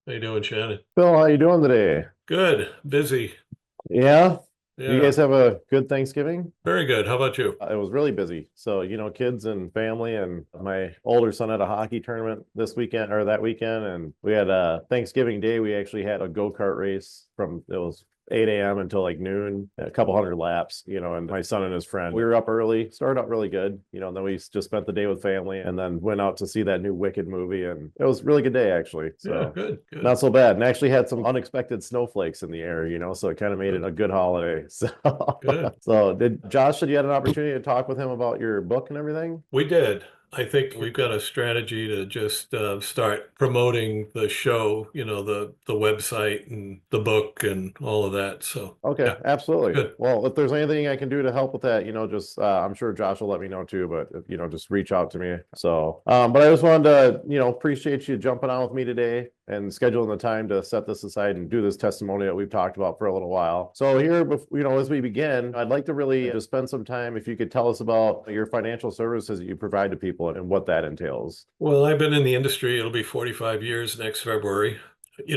How you doing, Shannon? Phil, how you doing today? Good. Busy. Yeah, you Yeah. guys have a good Thanksgiving? Very good. How about you? It was really busy. So, kids and family, and my older son had a hockey tournament this weekend or that weekend, and we had Thanksgiving Day. We actually had a go-kart race from it was 8 a.m. until like noon, a couple hundred laps, and my son and his friend. We were up early, started out really good, and then we just spent the day with family and then went out to see that new Wicked movie, and it was a really good day actually. Yeah, So good, good, not so bad. And actually had some unexpected snowflakes in the air, so it kind of made it good, a good holiday. So, good. so did Josh, did you had an opportunity to talk with him about your book and everything? We did. I think we've got a strategy to just start promoting the show, the website and the book and all of that. So, Okay, yeah, absolutely. good. Well, if there's anything I can do to help with that, just I'm sure Josh will let me know too, but just reach out to me. So, but I just wanted to, appreciate you jumping on with me today and scheduling the time to set this aside and do this testimony that we've talked about for a little while. So here, as we begin, I'd like to really just spend some time if you could tell us about your financial services that you provide to people and what that entails. Well, I've been in the industry. It'll be 45 years next February.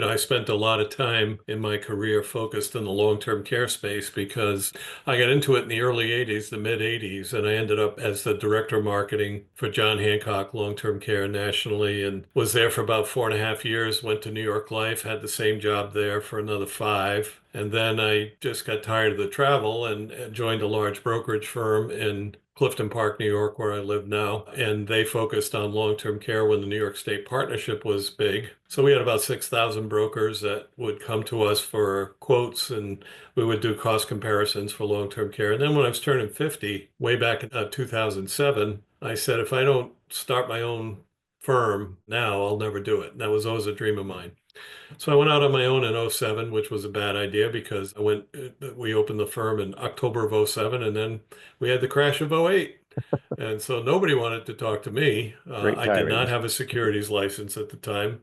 I spent a lot of time in my career focused in the long-term care space because I got into it in the early 80s, the mid 80s, and I ended up as the director of marketing for John Hancock Long-Term Care nationally and was there for about 4.5 years, went to New York Life, had the same job there for another five. And then I just got tired of the travel and joined a large brokerage firm in Clifton Park, New York, where I live now. And they focused on long-term care when the New York State Partnership was big. So we had about 6,000 brokers that would come to us for quotes and we would do cost comparisons for long-term care. And then when I was turning 50, way back in 2007, I said, if I don't start my own firm now, I'll never do it. And that was always a dream of mine. So I went out on my own in '07, which was a bad idea because we opened the firm in October of '07, and then we had the crash of '08. And so nobody wanted to talk to me. Great I did timing. not have a securities license at the time,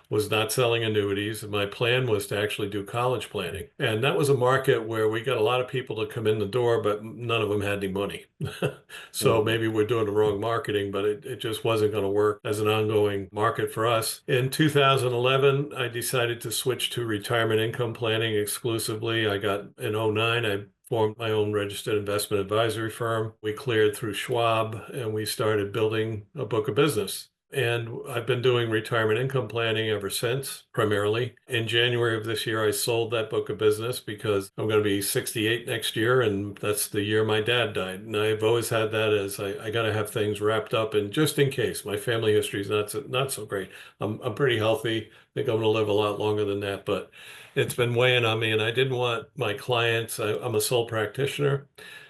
was not selling annuities. And my plan was to actually do college planning. And that was a market where we got a lot of people to come in the door, but none of them had any money. So Mhm. maybe we're doing the wrong marketing, but it just wasn't going to work as an ongoing market for us. In 2011, I decided to switch to retirement income planning exclusively. I got in '09, I formed my own registered investment advisory firm. We cleared through Schwab and we started building a book of business. And I've been doing retirement income planning ever since, primarily. In January of this year, I sold that book of business because I'm going to be 68 next year, and that's the year my dad died. And I've always had that as I got to have things wrapped up, and just in case, my family history is not so great. I'm pretty healthy. I think I'm going to live a lot longer than that, but it's been weighing on me, and I didn't want my clients. I'm a sole practitioner.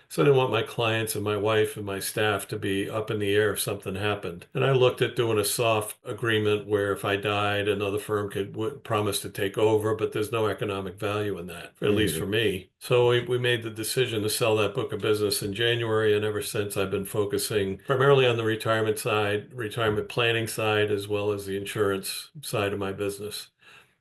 So I didn't want my clients and my wife and my staff to be up in the air if something happened. And I looked at doing a soft agreement where if I died, another firm could promise to take over, but there's no economic value in that, at least for Mhm. me. So we made the decision to sell that book of business in January. And ever since, I've been focusing primarily on the retirement side, retirement planning side, as well as the insurance side of my business.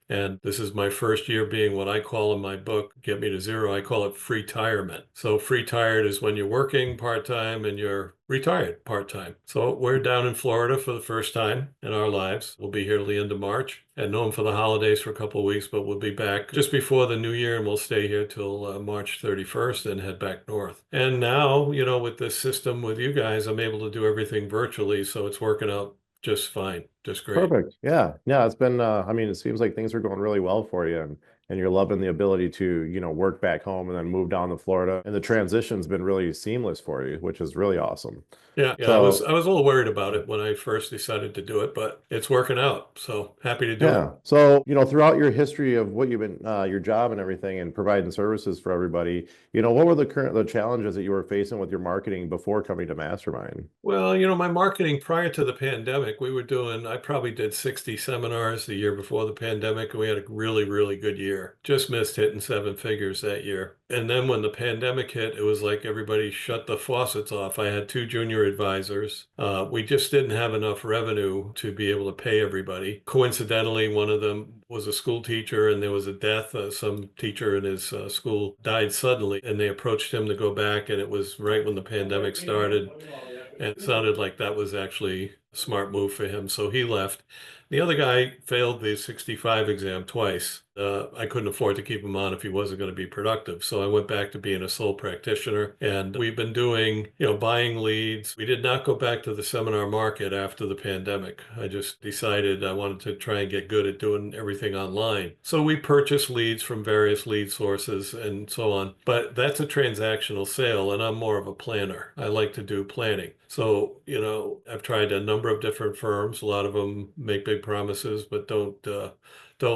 And this is my first year being what I call in my book, Get Me to Zero, I call it free retirement. So free tired is when you're working part-time and you're retired part-time. So we're down in Florida for the first time in our lives. We'll be here till the end of March and known for the holidays for a couple of weeks, but we'll be back just before the new year and we'll stay here till March 31st and head back north. And now, with this system with you guys, I'm able to do everything virtually. So it's working out just fine, just great. Perfect. Yeah. Yeah. It's been, I mean, it seems like things are going really well for you and you're loving the ability to, work back home and then move down to Florida. And the transition's been really seamless for you, which is really awesome. Yeah, yeah, I was So, I was a little worried about it when I first decided to do it, but it's working out. So happy to do it. yeah. So, throughout your history of what you've been, your job and everything and providing services for everybody, what were the challenges that you were facing with your marketing before coming to Mastermind? Well, my marketing prior to the pandemic, I probably did 60 seminars the year before the pandemic, and we had a really, really good year. Just missed hitting seven figures that year. And then when the pandemic hit, it was like everybody shut the faucets off. I had two junior advisors. We just didn't have enough revenue to be able to pay everybody. Coincidentally, one of them was a school teacher, and there was a death. Some teacher in his school died suddenly, and they approached him to go back, and it was right when the pandemic started. And it sounded like that was actually a smart move for him. So he left. The other guy failed the 65 exam twice. I couldn't afford to keep him on if he wasn't going to be productive. So I went back to being a sole practitioner, and we've been doing, buying leads. We did not go back to the seminar market after the pandemic. I just decided I wanted to try and get good at doing everything online. So we purchased leads from various lead sources and so on. But that's a transactional sale, and I'm more of a planner. I like to do planning. So, I've tried a number of different firms. A lot of them make big promises, but don't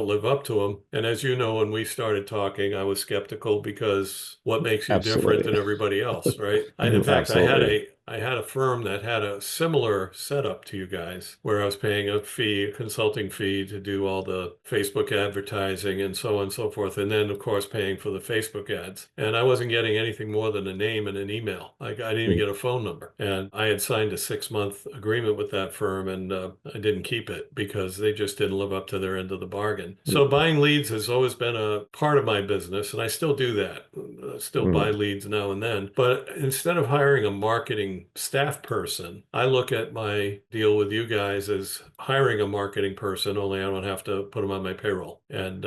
live up to them. And as you know, when we started talking, I was skeptical because what makes you different Absolutely. than everybody else, right? In fact, Absolutely. I had a firm that had a similar setup to you guys, where I was paying a fee, a consulting fee to do all the Facebook advertising and so on and so forth. And then, of course, paying for the Facebook ads. And I wasn't getting anything more than a name and an email. I didn't even Mhm. get a phone number. And I had signed a 6-month agreement with that firm, and I didn't keep it because they just didn't live up to their end of the bargain. So buying leads has always been a part of my business, and I still do that. I still buy Mhm. leads now and then. But instead of hiring a marketing staff person, I look at my deal with you guys as hiring a marketing person, only I don't have to put them on my payroll. And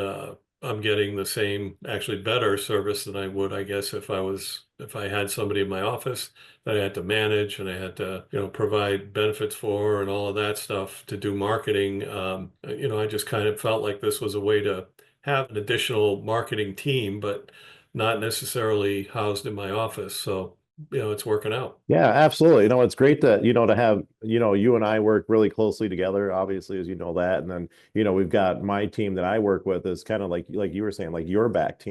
I'm getting the same, actually better service than I would, I guess, if I had somebody in my office that I had to manage and I had to, provide benefits for and all of that stuff to do marketing. I just kind of felt like this was a way to have an additional marketing team, but not necessarily housed in my office. So, it's working out. Yeah, absolutely. It's great that, to have, you and I work really closely together, obviously, as you know that. And then, we've got my team that I work with is kind of like you were saying, like your back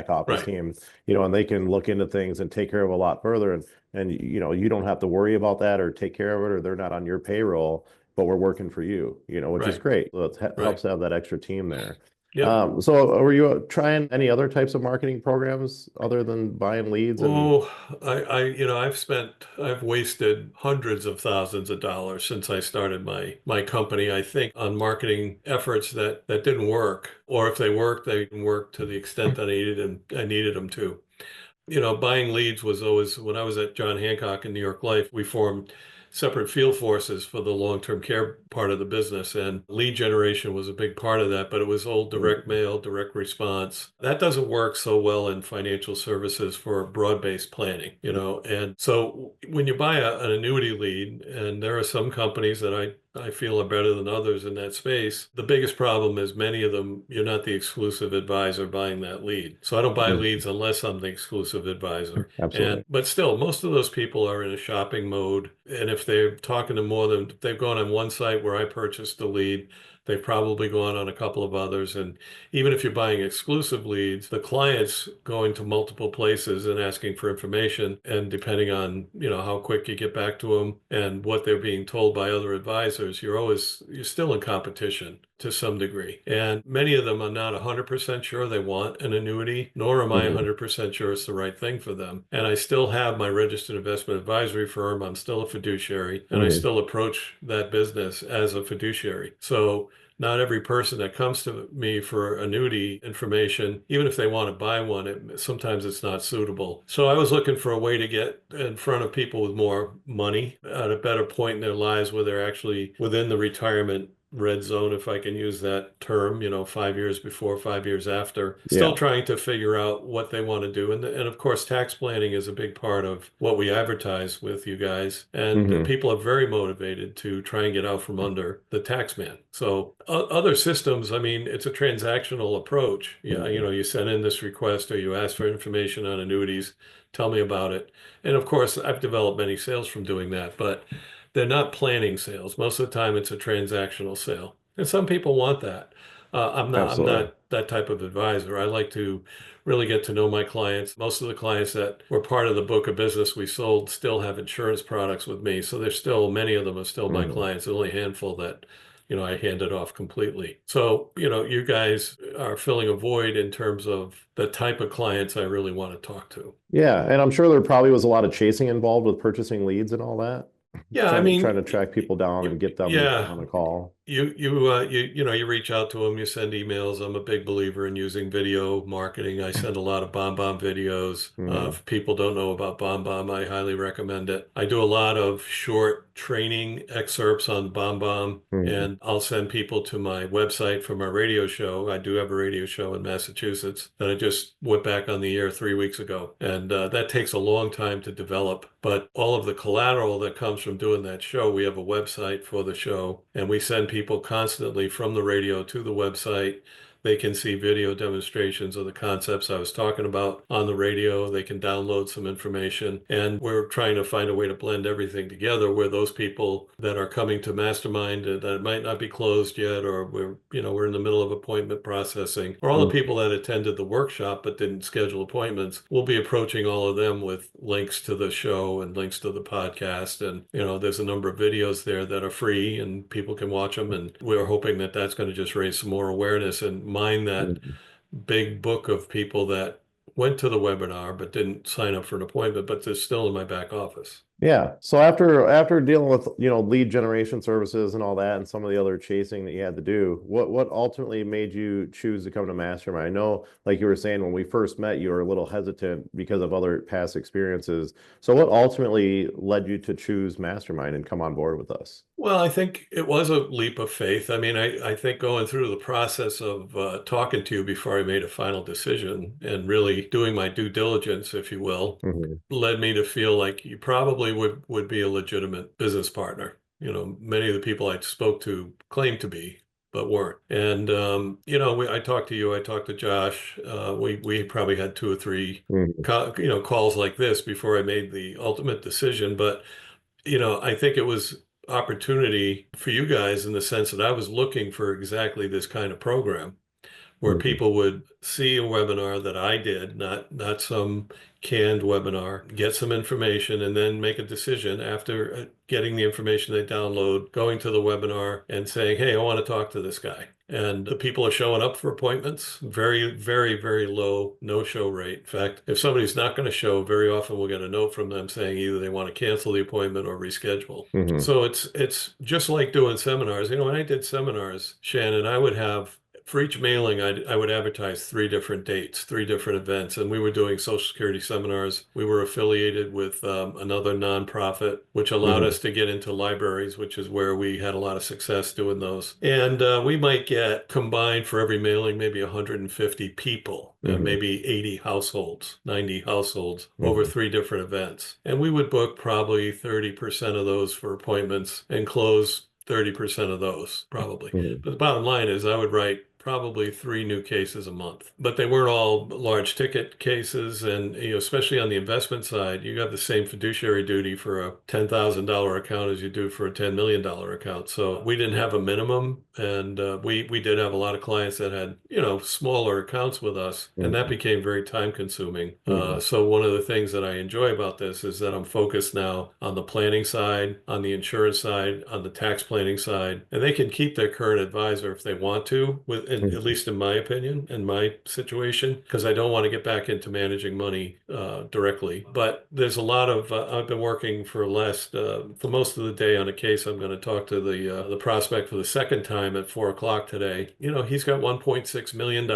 office Right, team, and they can look into things and take care of a lot further. And, you don't have to worry about that or take care of it, or they're not on your payroll, but we're working for you, which is right, greit. So it right. helps to have that extra team there. Yep. So were you trying any other types of marketing programs other than buying leads and Oh, I've wasted hundreds of thousands of dollars since I started my company, I think, on marketing efforts that didn't work, or if they worked, they didn't work to the extent that I needed them to. Buying leads was always, when I was at John Hancock in New York Life, we formed separate field forces for the long-term care part of the business. And lead generation was a big part of that, but it was old direct Mm, mail, direct response. That doesn't work so well in financial services for broad-based planning, And so when you buy an annuity lead, and there are some companies that I feel are better than others in that space. The biggest problem is many of them, you're not the exclusive advisor buying that lead. So I don't buy mm, leads unless I'm the exclusive advisor. absolutely. But still, most of those people are in a shopping mode. And if they're talking to more than, if they've gone on one site where I purchased the lead, they've probably gone on a couple of others. And even if you're buying exclusive leads, the client's going to multiple places and asking for information. And depending on, how quick you get back to them and what they're being told by other advisors, you're still in competition to some degree. And many of them are not 100% sure they want an annuity, nor am I Mhm. 100% sure it's the right thing for them. And I still have my registered investment advisory firm. I'm still a fiduciary, and I Mhm. still approach that business as a fiduciary. So not every person that comes to me for annuity information, even if they want to buy one, sometimes it's not suitable. So I was looking for a way to get in front of people with more money at a better point in their lives where they're actually within the retirement red zone, if I can use that term, 5 years before, 5 years after, still Yeah. trying to figure out what they want to do. And of course, tax planning is a big part of what we advertise with you guys. And Hmm. people are very motivated to try and get out from under the tax man. So other systems, I mean, it's a transactional approach. Yeah, Hmm. you send in this request or you ask for information on annuities, tell me about it. And of course, I've developed many sales from doing that, but they're not planning sales. Most of the time, it's a transactional sale, and some people want that. I'm Absolutely. not that type of advisor. I like to really get to know my clients. Most of the clients that were part of the book of business we sold still have insurance products with me, so there's still many of them are still my Hmm. clients. There's only a handful that I handed off completely. So, you guys are filling a void in terms of the type of clients I really want to talk to. Yeah, and I'm sure there probably was a lot of chasing involved with purchasing leads and all that. Yeah, I Trying to mean, track people down and get them yeah. on a call. You reach out to them, you send emails. I'm a big believer in using video marketing. I send a lot of BombBomb videos. Hmm. If people don't know about BombBomb, I highly recommend it. I do a lot of short training excerpts on BombBomb, Hmm. and I'll send people to my website for my radio show. I do have a radio show in Massachusetts that I just went back on the air 3 weeks ago, and that takes a long time to develop. But all of the collateral that comes from doing that show, we have a website for the show, and we send people constantly from the radio to the website. They can see video demonstrations of the concepts I was talking about on the radio. They can download some information. And we're trying to find a way to blend everything together where those people that are coming to Mastermind that might not be closed yet, or we're in the middle of appointment processing, or all the Hmm. people that attended the workshop but didn't schedule appointments, we'll be approaching all of them with links to the show and links to the podcast. And, there's a number of videos there that are free and people can watch them. And we're hoping that that's going to just raise some more awareness and mine that Hmm. big book of people that went to the webinar but didn't sign up for an appointment, but they're still in my back office. Yeah. So after dealing with, lead generation services and all that and some of the other chasing that you had to do, what ultimately made you choose to come to Mastermind? I know, like you were saying, when we first met, you were a little hesitant because of other past experiences. So what ultimately led you to choose Mastermind and come on board with us? Well, I think it was a leap of faith. I mean, I think going through the process of talking to you before I made a final decision and really doing my due diligence, if you will, Hmm. led me to feel like you probably would be a legitimate business partner. Many of the people I spoke to claimed to be, but weren't. And I talked to you, I talked to Josh. We probably had two or three, Hmm. calls like this before I made the ultimate decision. But I think it was opportunity for you guys in the sense that I was looking for exactly this kind of program where Hmm. people would see a webinar that I did, not some canned webinar, get some information, and then make a decision after getting the information they download, going to the webinar and saying, "Hey, I want to talk to this guy." And the people are showing up for appointments. Very, very, very low no-show rate. In fact, if somebody's not going to show, very often we'll get a note from them saying either they want to cancel the appointment or reschedule. Hmm. So it's just like doing seminars. When I did seminars, Shannon, I would have for each mailing, I would advertise three different dates, three different events, and we were doing Social Security seminars. We were affiliated with another nonprofit, which allowed Hmm. us to get into libraries, which is where we had a lot of success doing those. And we might get combined for every mailing, maybe 150 people, Hmm. maybe 80 households, 90 households over Hmm. three different events. And we would book probably 30% of those for appointments and close 30% of those, probably. Hmm. But the bottom line is I would write probably three new cases a month, but they weren't all large ticket cases. And, especially on the investment side, you have the same fiduciary duty for a $10,000 account as you do for a $10 million account. So we didn't have a minimum. And we did have a lot of clients that had, smaller accounts with us, and that Hmm. became very time consuming. Hmm. So one of the things that I enjoy about this is that I'm focused now on the planning side, on the insurance side, on the tax planning side, and they can keep their current advisor if they want to, at Hmm. least in my opinion, in my situation, because I don't want to get back into managing money directly. But there's a lot of I've been working for most of the day on a case. I'm going to talk to the prospect for the second time at 4 o'clock today. He's got $1.6 million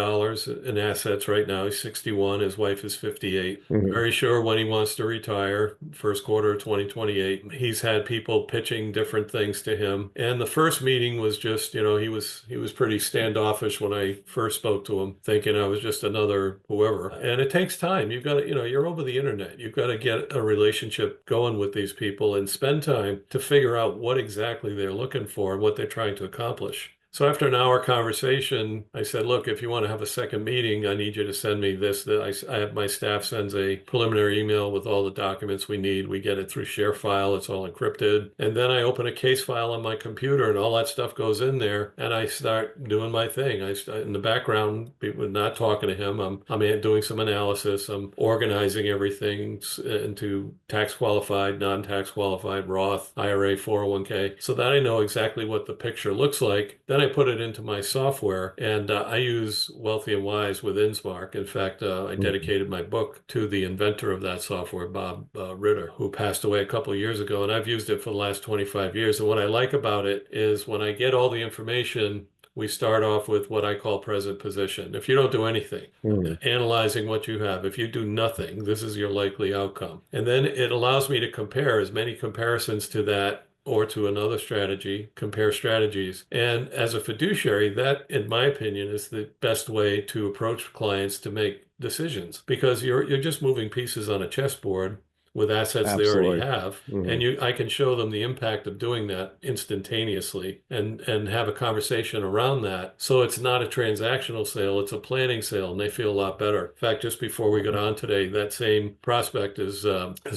in assets right now. He's 61. His wife is 58. Hmm. Very sure when he wants to retire, first quarter of 2028. He's had people pitching different things to him. And the first meeting was just, he was pretty standoffish when I first spoke to him, thinking I was just another whoever. And it takes time. You've got to, you're over the internet. You've got to get a relationship going with these people and spend time to figure out what exactly they're looking for and what they're trying to accomplish. So after an hour conversation, I said, look, if you want to have a second meeting, I need you to send me this. That I have my staff sends a preliminary email with all the documents we need. We get it through ShareFile. It's all encrypted. And then I open a case file on my computer and all that stuff goes in there. And I start doing my thing. In the background, people not talking to him. I'm doing some analysis. I'm organizing everything into tax qualified, non-tax qualified, Roth, IRA, 401k, so that I know exactly what the picture looks like. Then I put it into my software, and I use Wealthy and Wise with Insmark. In fact, I Mhm. dedicated my book to the inventor of that software, Bob Ritter, who passed away a couple of years ago, and I've used it for the last 25 years. And what I like about it is when I get all the information, we start off with what I call present position. If you don't do anything, Mhm. analyzing what you have, if you do nothing, this is your likely outcome. And then it allows me to compare as many comparisons to that or to another strategy, compare strategies. And as a fiduciary, that, in my opinion, is the best way to approach clients to make decisions because you're just moving pieces on a chessboard with assets they already Absolutely. have. And Mhm. I can show them the impact of doing that instantaneously and have a conversation around that. So it's not a transactional sale, it's a planning sale, and they feel a lot better. In fact, just before we got on today, that same prospect has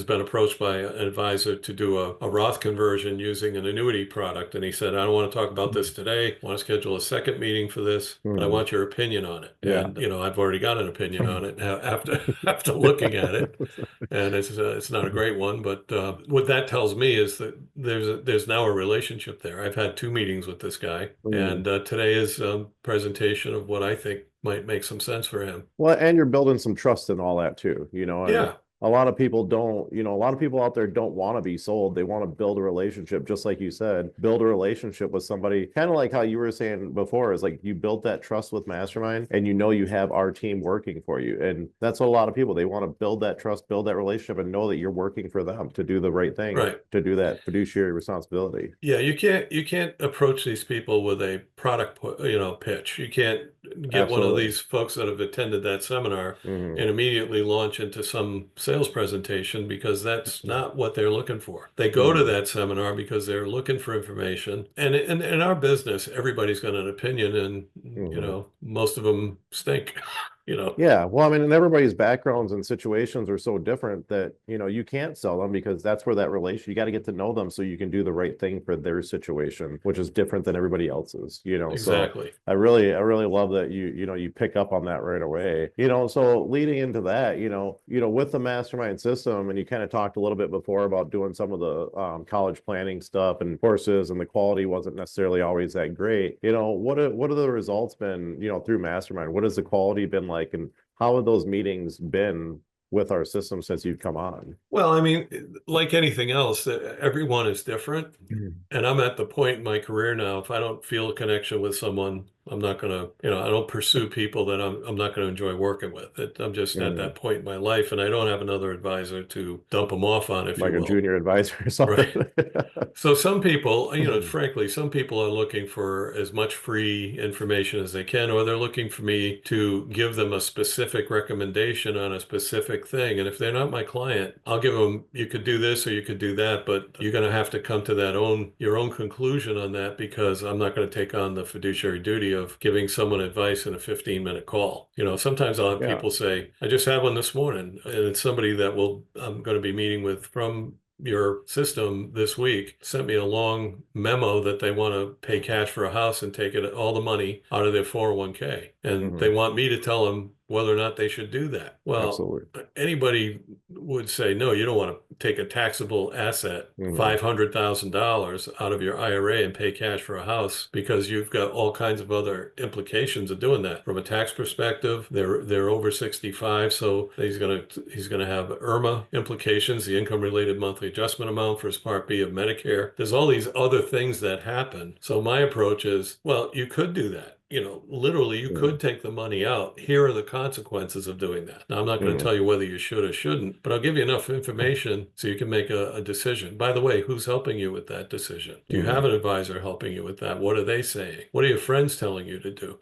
been approached by an advisor to do a Roth conversion using an annuity product. And he said, I don't want to talk about this today. I want to schedule a second meeting for this, but I Mhm. want your opinion on it. Yeah. And, I've already got an opinion on it after after looking at it. And it's not a great one, but what that tells me is that there's now a relationship there. I've had two meetings with this guy, Mhm. and today is a presentation of what I think might make some sense for him. Well, and you're building some trust and all that too, and Yeah, a lot of people don't, a lot of people out there don't want to be sold. They want to build a relationship, just like you said, build a relationship with somebody, kind of like how you were saying before, is like you built that trust with Mastermind and you have our team working for you. And that's what a lot of people, they want to build that trust, build that relationship and know that you're working for them to do the right thing, right. to do that fiduciary responsibility. Yeah, you can't approach these people with a pitch. You can't get one of Absolutely. these folks that have attended that seminar Hmm. and immediately launch into some sales presentation because that's not what they're looking for. They go to Hmm. that seminar because they're looking for information. And in our business, everybody's got an opinion and Hmm. most of them stink, Yeah, well, I mean, and everybody's backgrounds and situations are so different that, you can't sell them because that's where that relation, you got to get to know them so you can do the right thing for their situation, which is different than everybody else's. So Exactly. I really love that you pick up on that right away. So leading into that, with the mastermind system, and you kind of talked a little bit before about doing some of the college planning stuff and courses, and the quality wasn't necessarily always that great. What have the results been, through mastermind? What has the quality been like? And how have those meetings been with our system since you've come on? Well, I mean, like anything else, everyone is different. Mhm. And I'm at the point in my career now, if I don't feel a connection with someone, I'm not gonna, I don't pursue people that I'm not gonna enjoy working with. I'm just at Mm, that point in my life, and I don't have another advisor to dump them off on, if you like a will. junior advisor or Right. something. So some people, frankly, some people are looking for as much free information as they can, or they're looking for me to give them a specific recommendation on a specific thing. And if they're not my client, I'll give them, you could do this or you could do that, but you're going to have to come to your own conclusion on that because I'm not going to take on the fiduciary duty of giving someone advice in a 15-minute call. Sometimes I'll have Yeah. people say, I just had one this morning, and it's somebody that I'm going to be meeting with from your system this week sent me a long memo that they want to pay cash for a house and take all the money out of their 401k. And Hmm. they want me to tell them whether or not they should do that. Well, Absolutely. anybody would say, no, you don't want to take a taxable asset, Hmm. $500,000 out of your IRA and pay cash for a house because you've got all kinds of other implications of doing that. From a tax perspective, they're over 65, so he's gonna have IRMA implications, the income related monthly adjustment amount for his Part B of Medicare. There's all these other things that happen. So my approach is, well, you could do that. Literally, you Hmm. could take the money out. Here are the consequences of doing that. Now, I'm not going to Hmm. tell you whether you should or shouldn't, but I'll give you enough information so you can make a decision. By the way, who's helping you with that decision? Do you have Hmm. an advisor helping you with that? What are they saying? What are your friends telling you to do?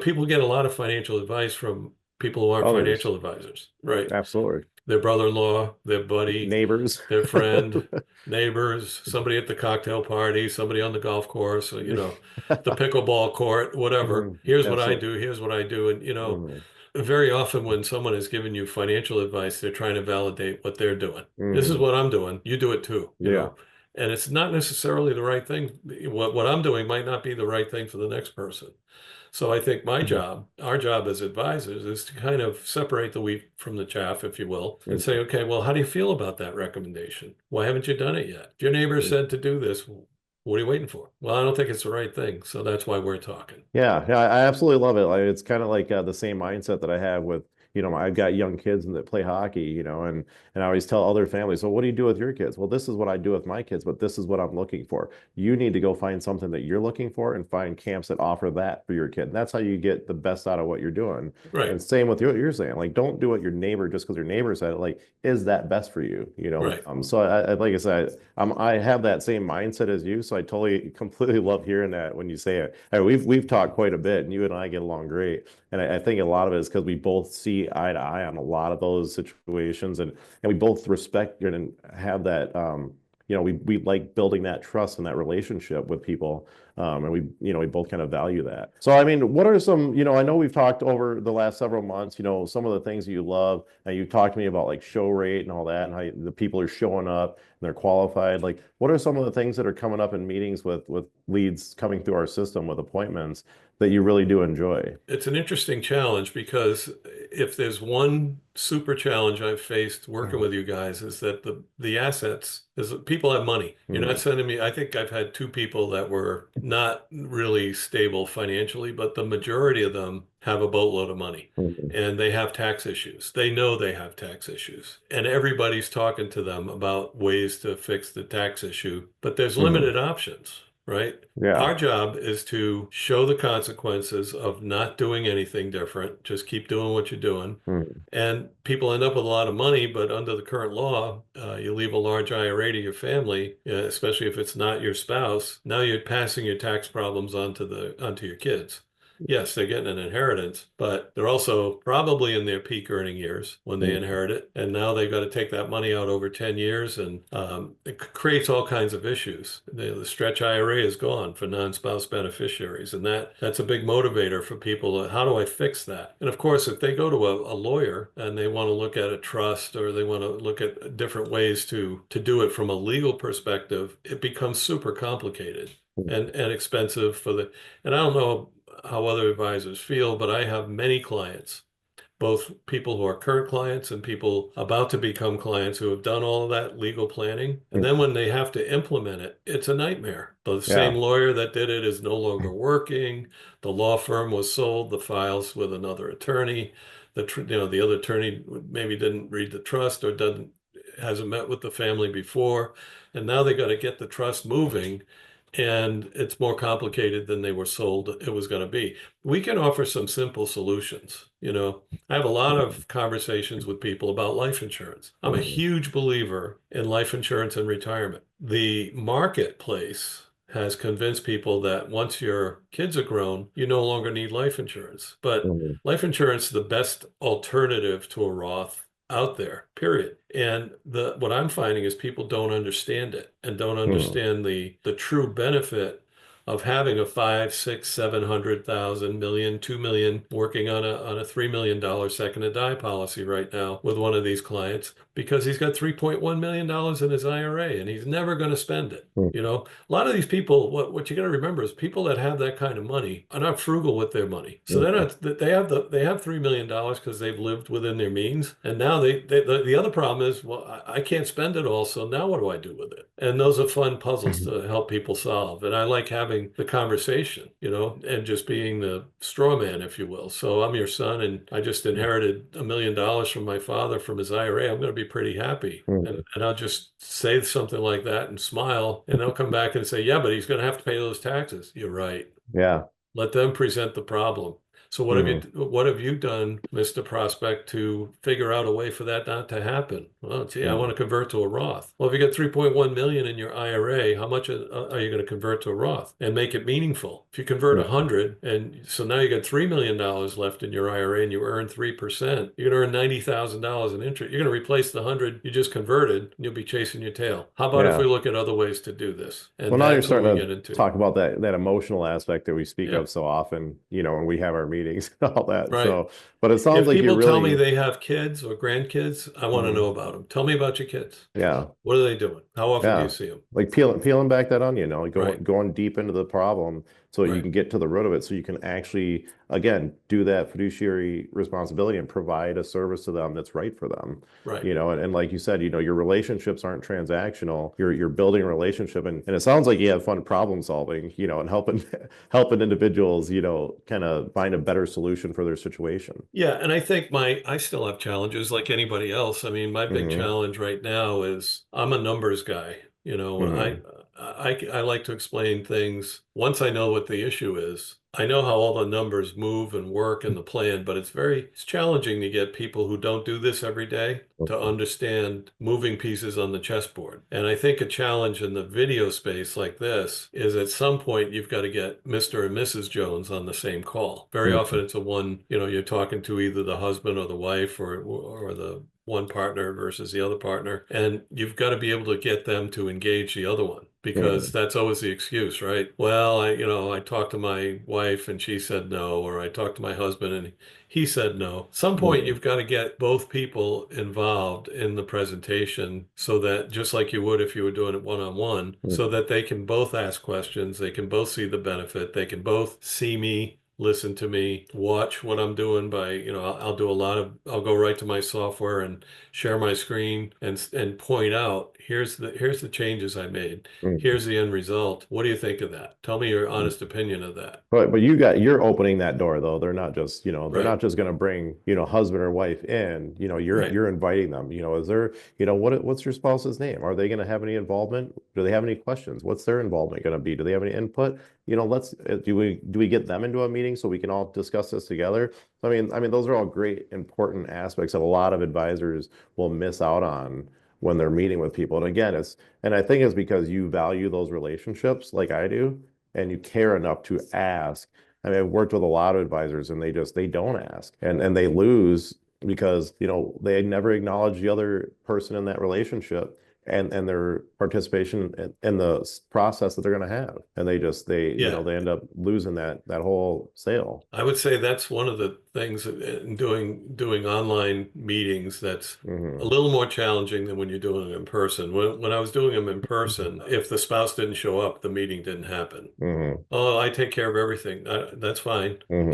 People get a lot of financial advice from people who aren't Others. financial advisors, right? Absolutely. Their brother-in-law, their buddy, Neighbors. their friend, neighbors, somebody at the cocktail party, somebody on the golf course, or, the pickleball court, whatever. Mhm. Here's what I Absolutely. do. Here's what I do. And, Hmm. very often when someone is giving you financial advice, they're trying to validate what they're doing. This is Hmm. what I'm doing. You do it too. Yeah. And it's not necessarily the right thing. What I'm doing might not be the right thing for the next person. So I think our job as advisors is to kind of separate the wheat from the chaff, if you will, and say, Mhm. okay, well, how do you feel about that recommendation? Why haven't you done it yet? If your neighbor said to do this, What are you waiting for? Well, I don't think it's the right thing. So that's why we're talking. Yeah, yeah, I absolutely love it. Like it's kind of like the same mindset that I have with, I've got young kids that play hockey, and I always tell other families, so what do you do with your kids? Well, this is what I do with my kids, but this is what I'm looking for. You need to go find something that you're looking for and find camps that offer that for your kid. And that's how you get the best out of what you're doing. Right. And same with what you're saying. Like, don't do what your neighbor just because your neighbor said it. Like, is that best for you? Right. So like I said, I have that same mindset as you, so I totally completely love hearing that when you say it. We've talked quite a bit, and you and I get along great. And I think a lot of it is because we both see eye to eye on a lot of those situations, and we both respect and have that. We like building that trust and that relationship with people. And we both kind of value that. So, I mean, what are some, I know we've talked over the last several months, some of the things that you love, and you talked to me about like show rate and all that, and how the people are showing up and they're qualified. Like, what are some of the things that are coming up in meetings with leads coming through our system with appointments that you really do enjoy? It's an interesting challenge because if there's one super challenge I've faced working with you guys is that the assets is that people have money. You're not Mm, sending me, I think I've had two people that were not really stable financially, but the majority of them have a boatload of money mm, and they have tax issues. They know they have tax issues and everybody's talking to them about ways to fix the tax issue, but there's mm. limited options, right? Yeah. Our job is to show the consequences of not doing anything different. Just keep doing what you're doing. Mm, And people end up with a lot of money, but under the current law, you leave a large IRA to your family, especially if it's not your spouse. Now you're passing your tax problems onto your kids. Yes, they're getting an inheritance, but they're also probably in their peak earning years when they mm, inherit it. And now they've got to take that money out over 10 years, and it creates all kinds of issues. The stretch IRA is gone for non-spouse beneficiaries, and that's a big motivator for people. How do I fix that? And of course, if they go to a lawyer and they want to look at a trust or they want to look at different ways to do it from a legal perspective, it becomes super complicated mm, and expensive and I don't know how other advisors feel, but I have many clients, both people who are current clients and people about to become clients who have done all of that legal planning. And then mm. when they have to implement it, it's a nightmare. The same Yeah. lawyer that did it is no longer working. The law firm was sold, the files with another attorney. The other attorney maybe didn't read the trust or hasn't met with the family before. And now they got to get the trust moving and it's more complicated than they were sold it was going to be. We can offer some simple solutions. I have a lot of conversations with people about life insurance. I'm a Mm, huge believer in life insurance and retirement. The marketplace has convinced people that once your kids are grown, you no longer need life insurance. But mm, life insurance is the best alternative to a Roth out there, period. And what I'm finding is people don't understand it and don't mm, understand the true benefit of having a five, six, 700,000, million, 2 million working on a $3 million second to die policy right now with one of these clients because he's got $3.1 million in his IRA and he's never going to spend it. mm, A lot of these people, what you got to remember is people that have that kind of money are not frugal with their money. So they're mm, not, they have $3 million because they've lived within their means. And now the other problem is, well, I can't spend it all. So now what do I do with it? And those are fun puzzles mm. to help people solve. And I like having the conversation, and just being the straw man, if you will. So I'm your son and I just inherited $1 million from my father from his IRA. I'm going to be pretty happy. And, Mm. and I'll just say something like that and smile. And they'll come back and say, yeah, but he's going to have to pay those taxes. You're right. Yeah. Let them present the problem. So Mm, what have you done, Mr. Prospect, to figure out a way for that not to happen? Well, gee, I want mm, to convert to a Roth. Well, if you got 3.1 million in your IRA, how much are you going to convert to a Roth and make it meaningful? If you convert yeah. 100 and so now you got $3 million left in your IRA and you earn 3%, you're going to earn $90,000 in interest. You're going to replace the 100 you just converted and you'll be chasing your tail. How about if we Yeah. look at other ways to do this? Well, And now you're that's what we starting get to into. talk about that emotional aspect that we speak Yeah, of so often, when we have our meetings and all that. right. So, but it sounds If like you're people tell me really, they have kids or grandkids, I want to know mm, about them. Tell me about your kids. yeah, What are they doing? How often do you yeah, see them? like peeling back that onion, like Right. going deep into the problem. so you Right. can get to the root of it, so you can actually, again, do that fiduciary responsibility and provide a service to them that's right for them. Right. And like you said, your relationships aren't transactional. You're building a relationship, and it sounds like you have fun problem solving, and helping helping individuals, kind of find a better solution for their situation. Yeah, and I think I still have challenges like anybody else. I mean, my big Hmm. challenge right now is I'm a numbers guy. Hmm. I like to explain things. Once I know what the issue is, I know how all the numbers move and work in the plan, but it's challenging to get people who don't do this every day to understand moving pieces on the chessboard. And I think a challenge in the video space like this is at some point you've got to get Mr. and Mrs. Jones on the same call. Very often Hmm. it's a one, you're talking to either the husband or the wife or the one partner versus the other partner. And you've got to be able to get them to engage the other one because Hmm. that's always the excuse, right? Well, I talked to my wife and she said no, or I talked to my husband and he said no. Some point Hmm. you've got to get both people involved in the presentation so that just like you would if you were doing it one-on-one, so Hmm. that they can both ask questions, they can both see the benefit, they can both see me, listen to me, watch what I'm doing by, I'll do a lot of, I'll go right to my software and share my screen and point out, here's the changes I made. Hmm. Here's the end result. What do you think of that? Tell me your honest opinion of that. But you're opening that door though. They're Right, not just going to bring, husband or wife in. right. You're inviting them. Is there, what's your spouse's name? Are they going to have any involvement? Do they have any questions? What's their involvement going to be? Do they have any input? Let's do we get them into a meeting so we can all discuss this together? I mean those are all great important aspects that a lot of advisors will miss out on when they're meeting with people. And again, I think it's because you value those relationships like I do, and you care enough to ask. I mean, I've worked with a lot of advisors and they don't ask, and they lose because, they never acknowledge the other person in that relationship and their participation in the process that they're going to have. And Yeah. they end up losing that whole sale. I would say that's one of the things in doing online meetings that's a Hmm. little more challenging than when you're doing them in person. When I was doing them in person, if the spouse didn't show up, the meeting didn't happen. Hmm. Oh, I take care of everything. That's fine. Hmm.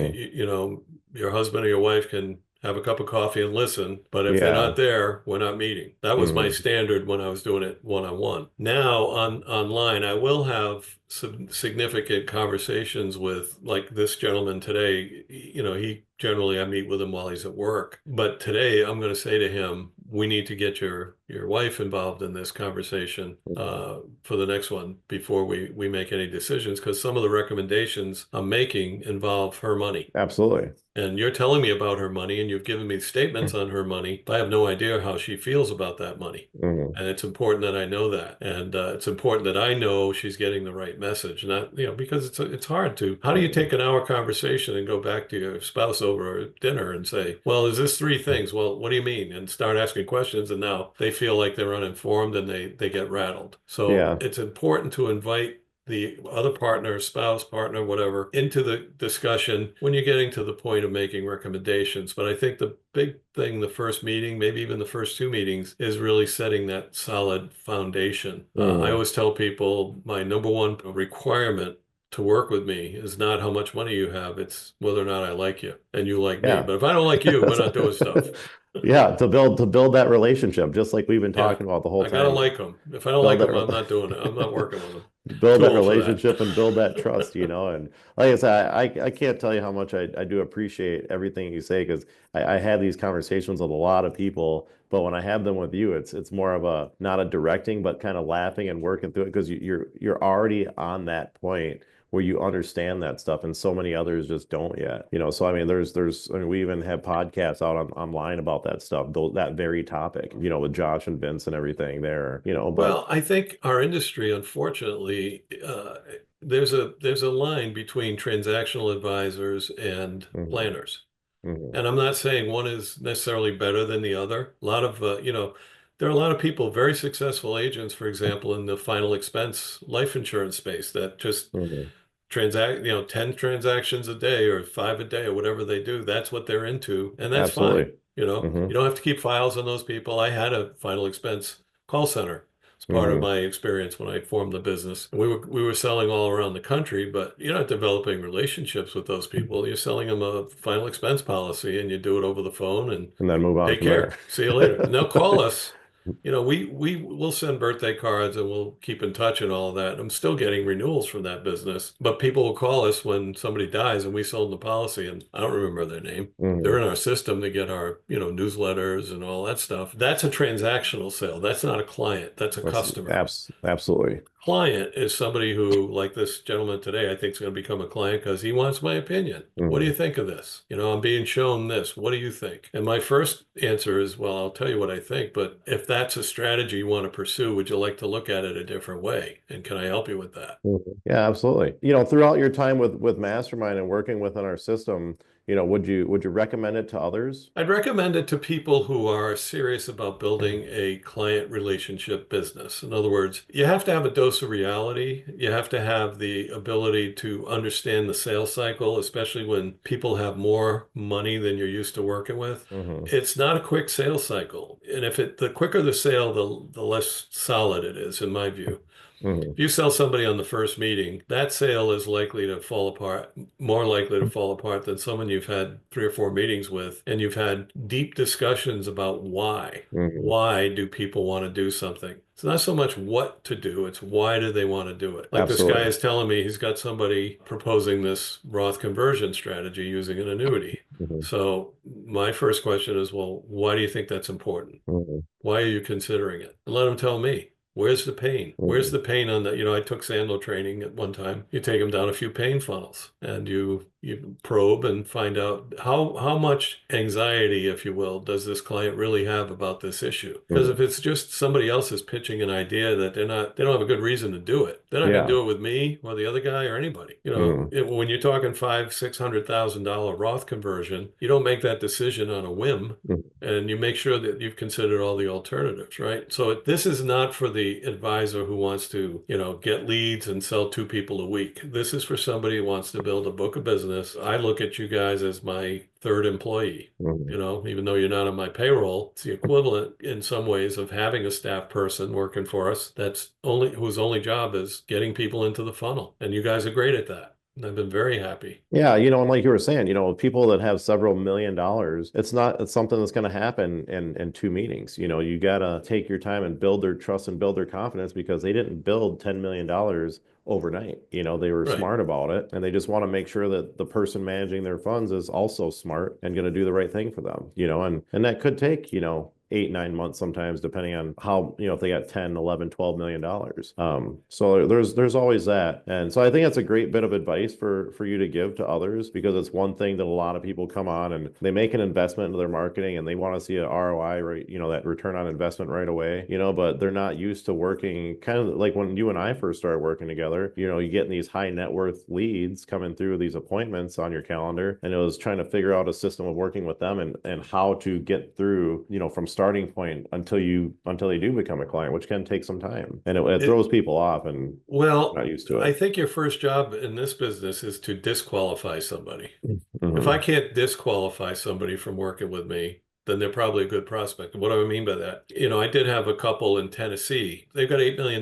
Your husband or your wife can have a cup of coffee and listen, but if they're Yeah. not there, we're not meeting. That was my Hmm. standard when I was doing it one-on-one. Now online, I will have some significant conversations with like this gentleman today. He generally I meet with him while he's at work, but today I'm going to say to him, we need to get your wife involved in this conversation for the next one before we make any decisions because some of the recommendations I'm making involve her money. Absolutely. And you're telling me about her money and you've given me statements on her money, but I have no idea how she feels about that money. Hmm. And it's important that I know that. And it's important that I know she's getting the right message. Not, because it's hard to, how do you take an hour conversation and go back to your spouse over dinner and say, well, is this three things? Well, what do you mean? And start asking questions. And now they feel like they're uninformed and they get rattled. So Yeah. it's important to invite the other partner, spouse, partner, whatever, into the discussion when you're getting to the point of making recommendations. But I think the big thing, the first meeting, maybe even the first two meetings, is really setting that solid foundation. I Hmm. always tell people my number one requirement to work with me is not how much money you have, it's whether or not I like you and you like me. Yeah. But if I don't like you, we're not doing stuff. Yeah, to build that relationship, just like we've been Yeah, talking about the whole I gotta time. like them. If I don't like Build that them, I'm not doing it. I'm not working with them. build Too that old for that. relationship and build that trust, and like I said, I can't tell you how much I do appreciate everything you say, because I had these conversations with a lot of people, but when I have them with you, it's more of a, not a directing, but kind of laughing and working through it, because you're already on that point where you understand that stuff, and so many others just don't yet. So I mean, we even have podcasts out online about that stuff, that very topic, with Josh and Vince and everything there, but Well, I think our industry, unfortunately, there's a line between transactional advisors and mhm, planners. mhm, And I'm not saying one is necessarily better than the other. A lot of, there are a lot of people, very successful agents, for example, in the final expense life insurance space that just mhm. 10 transactions a day or five a day or whatever they do. That's what they're into. And that's fine. Absolutely. You Hmm. don't have to keep files on those people. I had a final expense call center. It's part of Hmm. my experience when I formed the business. We were selling all around the country, but you're not developing relationships with those people. You're selling them a final expense policy, and you do it over the phone and And then move on take from there. care. See you later. And they'll call us. We will send birthday cards and we'll keep in touch and all of that. I'm still getting renewals from that business, but people will call us when somebody dies and we sold the policy and I don't remember their name. They're Hmm. in our system to get our, newsletters and all that stuff. That's a transactional sale. That's not a client. That's a That's customer. absolutely. Client is somebody who, like this gentleman today, I think is going to become a client because he wants my opinion. What do you Hmm. think of this? I'm being shown this. What do you think? And my first answer is, well, I'll tell you what I think, but if that's a strategy you want to pursue, would you like to look at it a different way? And can I help you with that? Mhm. Yeah, absolutely. Throughout your time with Mastermind and working within our system, would you recommend it to others? I'd recommend it to people who are serious about building a client relationship business. In other words, you have to have a dose of reality. You have to have the ability to understand the sales cycle, especially when people have more money than you're used to working with. Hmm. It's not a quick sales cycle. And the quicker the sale, the less solid it is, in my view. Hmm. If you sell somebody on the first meeting, that sale is likely to fall apart, more likely to fall apart than someone you've had 3 or 4 meetings with, and you've had deep discussions about why. Hmm. Why do people want to do something? It's not so much what to do, it's why do they want to do it? Like this guy Absolutely. is telling me he's got somebody proposing this Roth conversion strategy using an annuity. Hmm. So my first question is, well, why do you think that's important? Hmm. Why are you considering it? And let them tell me. Where's the pain? Where's Hmm. the pain on that? I took Sandler training at one time. You take them down a few pain funnels and you probe and find out how much anxiety, if you will, does this client really have about this issue? Because Hmm. if it's just somebody else is pitching an idea that they don't have a good reason to do it. They're not going to Yeah. do it with me or the other guy or anybody. Hmm. When you're talking $500,000-600,000 Roth conversion, you don't make that decision on a whim and you make sure that you've considered all the alternatives, right? So this is not for the advisor who wants to, get leads and sell 2 people a week. This is for somebody who wants to build a book of business. I look at you guys as my third employee. Hmm. Even though you're not on my payroll, it's the equivalent in some ways of having a staff person working for us whose only job is getting people into the funnel. And you guys are great at that. And I've been very happy. Yeah, and like you were saying, people that have several million dollars, it's something that's going to happen in 2 meetings. You got to take your time and build their trust and build their confidence because they didn't build $10 million overnight. They were Right. smart about it and they just want to make sure that the person managing their funds is also smart and going to do the right thing for them, and that could take, 8, 9 months sometimes, depending on how, if they got 10, 11, $12 million. So there's always that. And so I think that's a great bit of advice for you to give to others because it's one thing that a lot of people come on and they make an investment into their marketing and they want to see an ROI, right? That return on investment right away, but they're not used to working kind of like when you and I first started working together, you getting these high net worth leads coming through these appointments on your calendar. And it was trying to figure out a system of working with them and how to get through, from starting point until they do become a client, which can take some time. And it It, throws people off and well, not used to I it. think your first job in this business is to disqualify somebody. If I Hmm. can't disqualify somebody from working with me, then they're probably a good prospect. What do I mean by that? I did have a couple in Tennessee. They've got $8 million,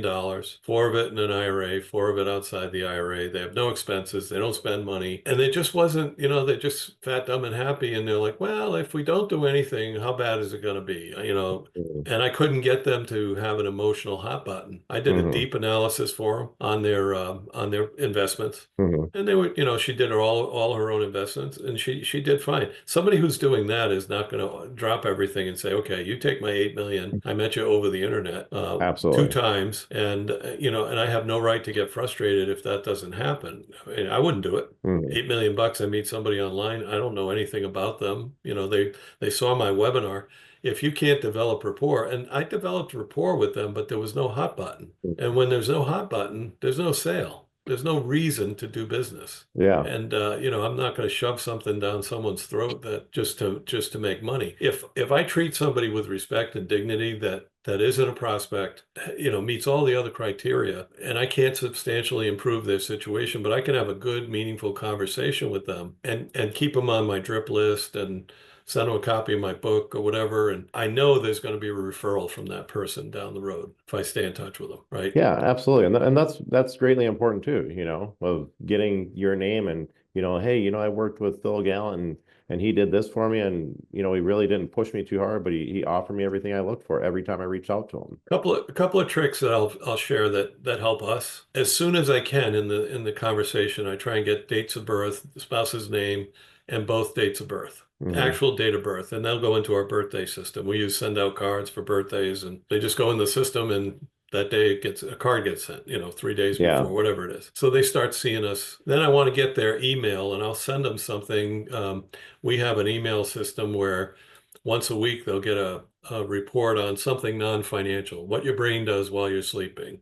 four of it in an IRA, four of it outside the IRA. They have no expenses. They don't spend money. And it just wasn't, they're just fat, dumb, and happy. And they're like, well, if we don't do anything, how bad is it going to be? And I couldn't get them to have an emotional hot button. I did a Hmm. deep analysis for them on their investments. Hmm. And they were, she did all her own investments, and she did fine. Somebody who's doing that is not going to drop everything and say, "Okay, you take my 8 million. I met you over the internet two Absolutely. times, and and I have no right to get frustrated if that doesn't happen. I mean, I wouldn't do it. Hmm. 8 million bucks. I meet somebody online. I don't know anything about them. They saw my webinar. If you can't develop rapport, and I developed rapport with them, but there was no hot button. And when there's no hot button, there's no sale. There's no reason to do business. Yeah. And I'm not going to shove something down someone's throat that just to make money. If I treat somebody with respect and dignity that isn't a prospect, meets all the other criteria, and I can't substantially improve their situation, but I can have a good, meaningful conversation with them and keep them on my drip list and send them a copy of my book or whatever. And I know there's going to be a referral from that person down the road if I stay in touch with them, right? Yeah, absolutely. And that's greatly important too, of getting your name and, hey, I worked with Phil Gallant and he did this for me and, he really didn't push me too hard, but he offered me everything I looked for every time I reached out to him. A couple of tricks that I'll share that help us. As soon as I can in the conversation, I try and get dates of birth, the spouse's name, and both dates of birth, Hmm. actual date of birth, and they'll go into our birthday system. We use send out cards for birthdays, and they just go in the system, and that day a card gets sent, 3 days Yeah. before, whatever it is. So they start seeing us. Then I want to get their email, and I'll send them something. We have an email system where once a week they'll get a report on something non-financial, what your brain does while you're sleeping.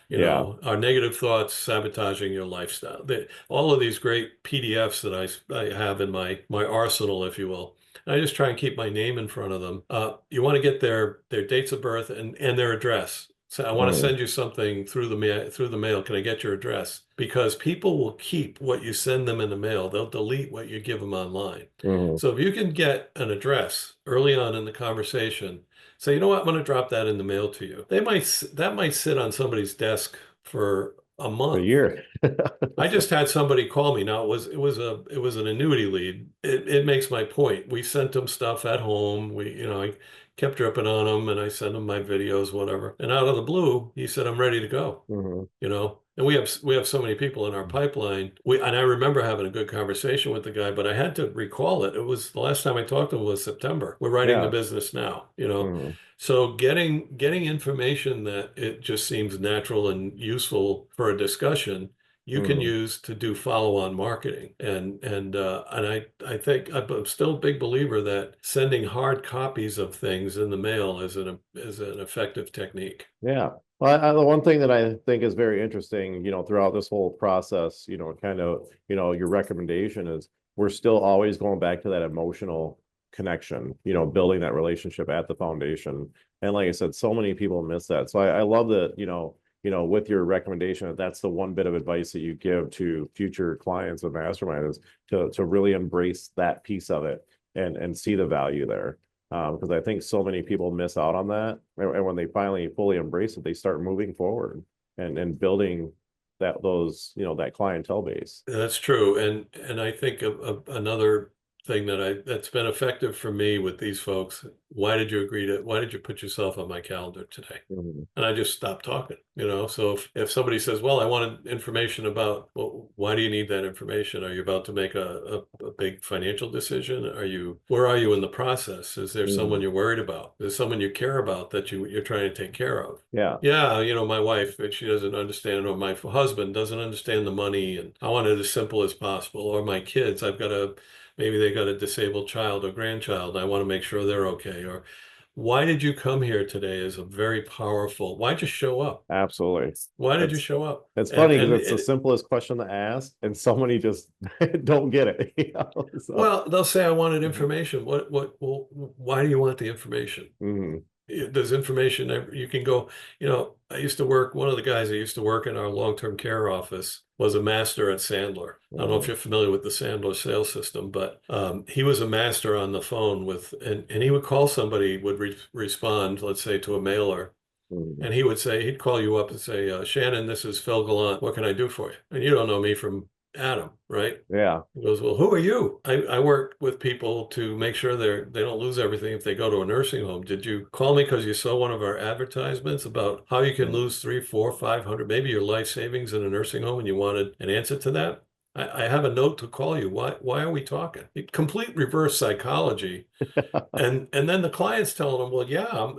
Yeah. Our negative thoughts sabotaging your lifestyle. All of these great PDFs that I have in my arsenal, if you will. And I just try and keep my name in front of them. You want to get their dates of birth and their address. So I want to Hmm. send you something through the mail. Can I get your address? Because people will keep what you send them in the mail. They'll delete what you give them online. Hmm. So if you can get an address early on in the conversation, say, you know what, I'm going to drop that in the mail to you. That might sit on somebody's desk for a A month. year. I just had somebody call me. Now it was an annuity lead. It makes my point. We sent them stuff at home. I kept dripping on him and I sent him my videos, whatever. And out of the blue, he said, I'm ready to go Hmm. and we have so many people in our pipeline. And I remember having a good conversation with the guy, but I had to recall it. It was the last time I talked to him was September. We're writing the Yeah. business now. Hmm. So getting information that it just seems natural and useful for a discussion, you can Hmm. use to do follow-on marketing. And I think I'm still a big believer that sending hard copies of things in the mail is an effective technique. Yeah. Well, the one thing that I think is very interesting, throughout this whole process, kind of, your recommendation is we're still always going back to that emotional connection, building that relationship at the foundation. And like I said, so many people miss that. So I love that, with your recommendation, that's the one bit of advice that you give to future clients of Mastermind is to really embrace that piece of it and see the value there. Because I think so many people miss out on that. And when they finally fully embrace it, they start moving forward and building that clientele base. That's true. And I think of another thing that's been effective for me with these folks. Why did you put yourself on my calendar today? Mhm. And I just stopped talking. So if somebody says, well, I wanted information about, well, why do you need that information? Are you about to make a big financial decision? Where are you in the process? Is there someone Mhm. you're worried about? Is there someone you care about that you're trying to take care of? Yeah, Yeah, my wife, she doesn't understand, or my husband doesn't understand the money, and I want it as simple as possible. Or my kids, maybe they got a disabled child or grandchild, and I want to make sure they're okay. Or why did you come here today is a very powerful, why'd you show up? absolutely. Why did you It's show up? it's And funny because and it's the it, simplest question to ask, and so many just don't get it. So, well, they'll say I wanted mhm. information. Well, why do you want the information? Mhm. There's information you can go. One of the guys that used to work in our long-term care office was a master at Sandler. I don't know if Mhm. you're familiar with the Sandler sales system, but he was a master on the phone and he would call somebody, would respond, let's say, to a mailer, Mhm. and he'd call you up and say, Shannon, this is Phil Gallant. What can I do for you? And you don't know me from Adam, right? Yeah, He goes, well, who are you? I work with people to make sure they don't lose everything if they go to a nursing home. Did you call me because you saw one of our advertisements about how you can Mhm. lose 3, 4, 500, maybe your life savings in a nursing home, and you wanted an answer to that? I have a note to call you. Why are we talking? Complete reverse psychology. And then the client's telling them, well, yeah,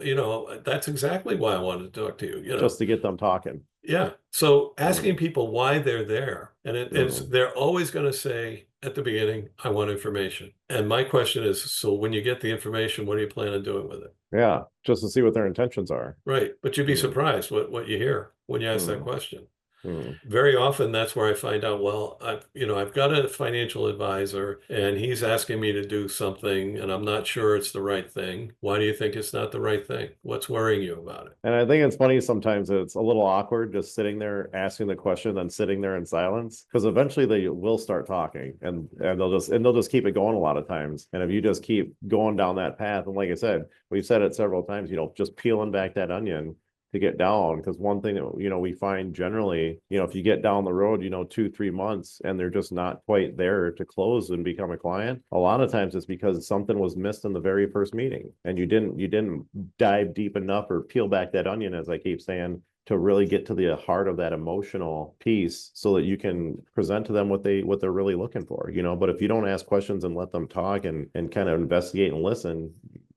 that's exactly why I wanted to talk to you. just to get them talking. Yeah. So asking Mhm. people why they're there, and Mhm. they're always going to say at the beginning, I want information. And my question is, so when you get the information, what do you plan on doing with it? Yeah, just to see what their intentions are. Right. But you'd be Mhm. surprised what you hear when you ask that Mhm. question. Mm. Very often that's where I find out, well, I've got a financial advisor and he's asking me to do something and I'm not sure it's the right thing. Why do you think it's not the right thing? What's worrying you about it? And I think it's funny sometimes it's a little awkward just sitting there asking the question, then sitting there in silence, because eventually they will start talking and they'll just keep it going a lot of times. And if you just keep going down that path, and like I said, we've said it several times, just peeling back that onion to get down. Because one thing that we find generally, if you get down the road, 2, 3 months and they're just not quite there to close and become a client, a lot of times it's because something was missed in the very first meeting and you didn't dive deep enough or peel back that onion, as I keep saying, to really get to the heart of that emotional piece so that you can present to them what they're really looking for. But if you don't ask questions and let them talk and kind of investigate and listen,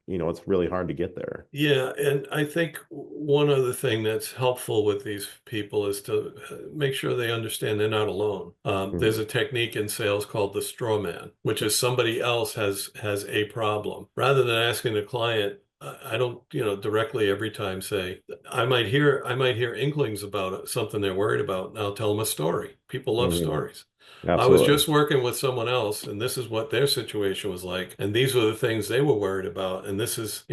it's really hard to get there. Yeah, and I think one other thing that's helpful with these people is to make sure they understand they're not alone. There's Mhm. a technique in sales called the straw man, which is somebody else has a problem. Rather than asking the client, I don't, directly every time say, I might hear inklings about it, something they're worried about, and I'll tell them a story. People love Mhm. stories. I was Absolutely. just working with someone else, and this is what their situation was like, and these were the things they were worried about, and this is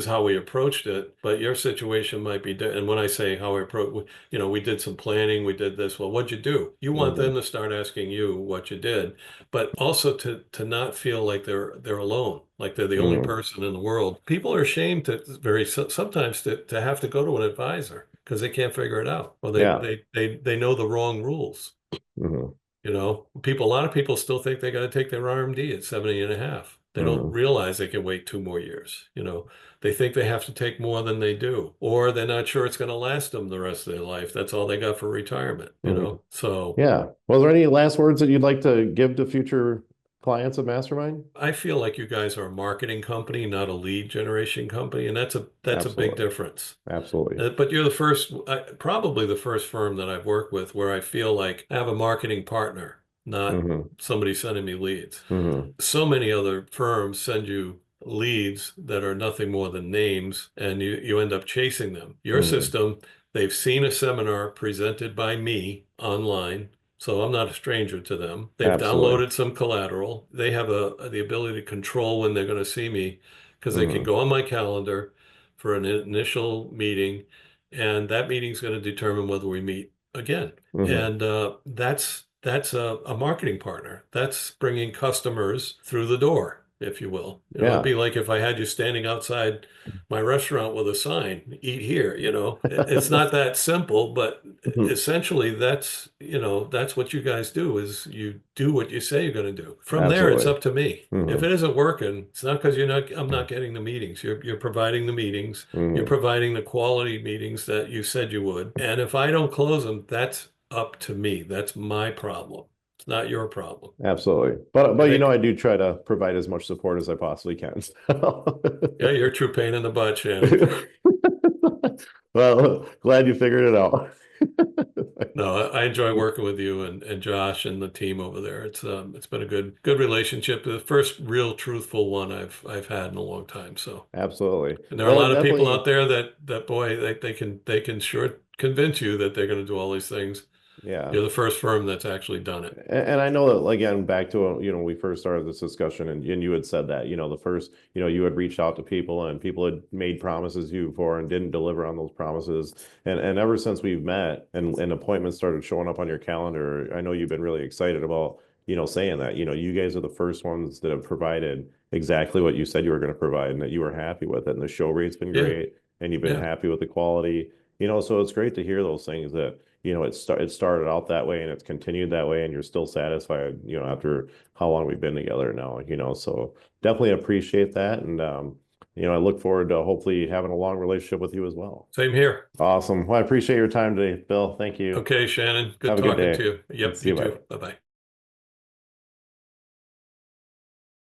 how we approached it. But your situation might be different. And when I say how I approach, we did some planning, we did this. Well, what'd you do? You want them Mhm. to start asking you what you did, but also to not feel like they're alone, like they're the only Mhm. person in the world. People are ashamed sometimes to have to go to an advisor because they can't figure it out, or they Yeah. they they they know the wrong rules. Mhm. A lot of people still think they got to take their RMD at 70 and a half. They don't Mhm. realize they can wait 2 more years. They think they have to take more than they do, or they're not sure it's going to last them the rest of their life. That's all they got for retirement. Mhm. So Yeah. Was there any last words that you'd like to give to future clients of Mastermind? I feel like you guys are a marketing company, not a lead generation company, and that's a big Absolutely. difference. Absolutely. But you're the first, probably the first firm that I've worked with where I feel like I have a marketing partner, not Hmm. somebody sending me leads. Hmm. So many other firms send you leads that are nothing more than names, and you end up chasing them. Your Hmm. system, they've seen a seminar presented by me online, so I'm not a stranger to them. They've Absolutely. downloaded some collateral. They have the ability to control when they're going to see me because they can Hmm. go on my calendar for an initial meeting, and that meeting is going to determine whether we meet again. Hmm. And that's a marketing partner. That's bringing customers through the door, if you will. It'd Yeah. be like if I had you standing outside my restaurant with a sign, eat here. It's not that simple, but Mhm. essentially that's what you guys do is you do what you say you're going to do. From there, it's Absolutely. up to me. If Hmm. it isn't working, it's not because I'm not getting the meetings. You're providing the meetings. You're Hmm. providing the quality meetings that you said you would. And if I don't close them, that's up to me. That's my problem. It's not your problem. Absolutely. But I think, I do try to provide as much support as I possibly can. yeah, you're a true pain in the butt, Shannon. Well, glad you figured it out. No, I enjoy working with you and Josh and the team over there. It's been a good relationship. The first real truthful one I've had in a long time. So, Absolutely. and there are a Well, it lot of people definitely, out there that boy, they can sure convince you that they're going to do all these things. yeah. You're the first firm that's actually done it. And I know that again, back to we first started this discussion, and you had said that the first you had reached out to people and people had made promises you before and didn't deliver on those promises, and ever since we've met and appointments started showing up on your calendar, I know you've been really excited about saying that you guys are the first ones that have provided exactly what you said you were going to provide and that you were happy with it, and the show rate's been Yeah, great and you've been yeah. happy with the quality, so it's great to hear those things that it started out that way and it's continued that way and you're still satisfied, after how long we've been together now, so definitely appreciate that. And, I look forward to hopefully having a long relationship with you as well. Same here. Awesome. Well, I appreciate your time today, Bill. Thank you. Okay, Shannon. Good Have a good talking to day. you. Let's Yep, see you you. too. Bye. Bye bye.